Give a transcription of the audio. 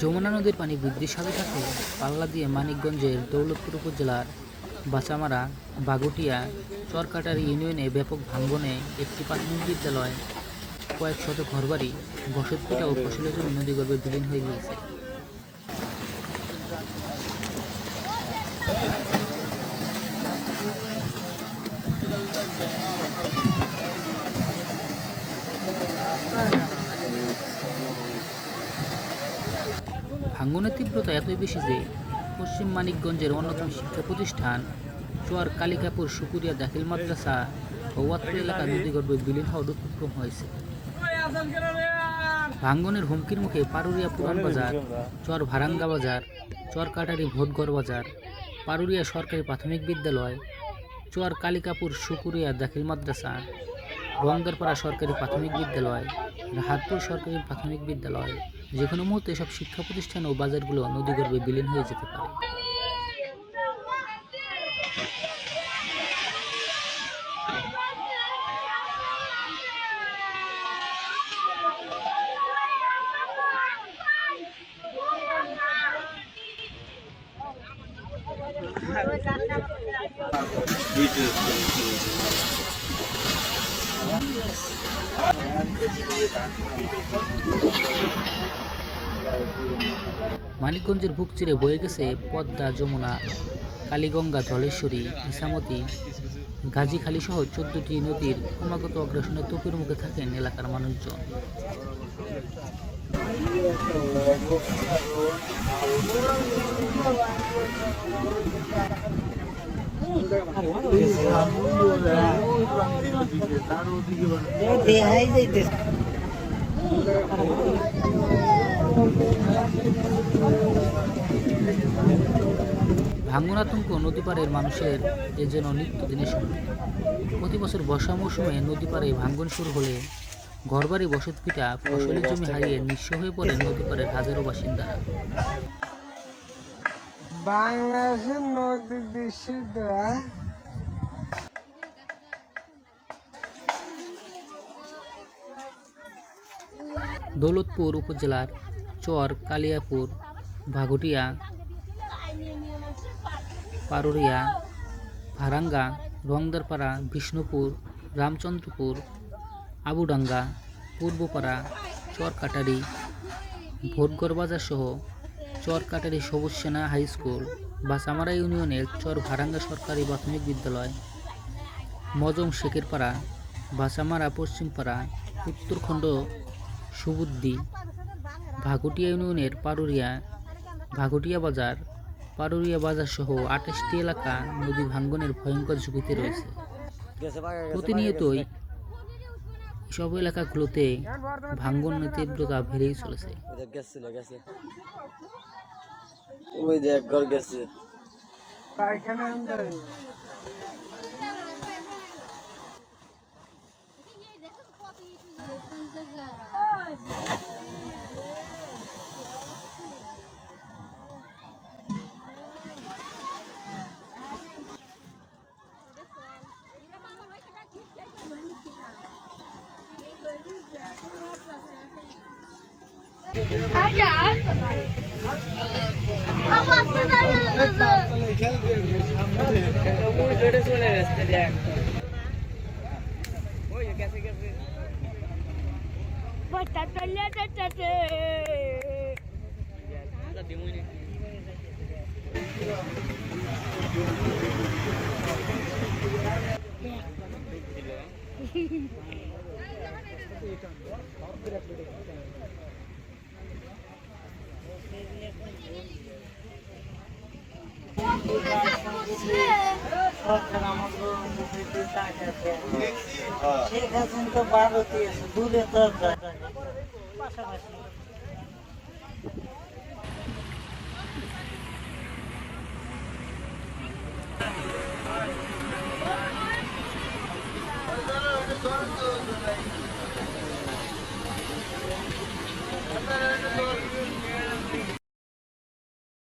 যমুনা নদীর পানি বৃদ্ধির সাথে সাথে পাল্লা দিয়ে মানিকগঞ্জের দৌলতপুর উপজেলার বাচামারা, বাগুটিয়া, চরকাটারি ইউনিয়নে ব্যাপক ভাঙ্গনে একটি প্রাথমিক বিদ্যালয়, কয়েক শত ঘরবাড়ি, বসতভিটা ও ফসলের জমি নদীগর্ভে বিলীন হয়ে গিয়েছে। ভাঙ্গনের তীব্রতা এতই বেশি যে পশ্চিম মানিকগঞ্জের অন্যতম শিক্ষা প্রতিষ্ঠান চর কালিকাপুর সুকুরিয়া দাখিল মাদ্রাসা ও ওয়াত্র এলাকা নদীগর্ভে বিলীন হওয়ার উপক্রম হয়েছে। ভাঙ্গনের হুমকির মুখে পারুরিয়া পুরান বাজার, চর ভারাঙ্গা বাজার, চর কাটারি ভোটগড় বাজার, পারুরিয়া সরকারি প্রাথমিক বিদ্যালয়, চর কালিকাপুর সুকুরিয়া দাখিল মাদ্রাসা, রংদারপাড়া সরকারি প্রাথমিক বিদ্যালয়, রাহাতপুর সরকারি প্রাথমিক বিদ্যালয়, যে কোনো মুহূর্তে এসব শিক্ষা প্রতিষ্ঠান ও বাজারগুলো নদীগর্ভে বিলীন হয়ে যেতে পারে। মানিকগঞ্জের বুক চিরে বয়ে গেছে পদ্মা, যমুনা, কালীগঙ্গা, ধলেশ্বরী, ইসামতি, গাজীখালী সহ 14টি নদীর ক্রমাগত অগ্রাসনে তোপের মুখে থাকেন এলাকার মানুষজন। ভাঙ্গন আতঙ্ক নদী পাড়ের মানুষের এ যেন নিত্যদিনের সঙ্গে। প্রতি বছর বর্ষা মৌসুমে নদী পাড়ে ভাঙ্গন শুরু হলে ঘরবাড়ি, বসতভিটা, ফসলের জমি হারিয়ে নিঃস্ব হয়ে পড়ে নদী পাড়ের হাজারো বাসিন্দারা। বাংলাদেশের নদী দূষিত। দৌলতপুর উপজেলার চর কালিয়াপুর, ভাগুটিয়া, পারুরিয়া, ভারাঙ্গা, রংদারপাড়া, বিষ্ণুপুর, রামচন্দ্রপুর, আবুডাঙ্গা, পূর্বপাড়া, চর কাটারি, ভোটগড় বাজার সহ চর কাটারি সবুজ সেনা হাই স্কুল, বাচামারা ইউনিয়নের চর ভারাঙ্গা সরকারি প্রাথমিক বিদ্যালয়, মজম শেখের পাড়া, বাচামারা পশ্চিমপাড়া, উত্তরখণ্ড সুবুদ্দি, ভাগুটিয়া ইউনিয়নের পারুরিয়া, ভাগুটিয়া বাজার, পারুরিয়া বাজার সহ 28টি এলাকা নদী ভাঙ্গনের ভয়ঙ্কর ঝুঁকিতে রয়েছে। প্রতিনিয়তই সব এলাকাগুলোতে ভাঙ্গনের তীব্রতা বেড়েই চলেছে। শেখ হাসিনা তো ভারতীয় দূরে তো পাশাপাশি। আপনারা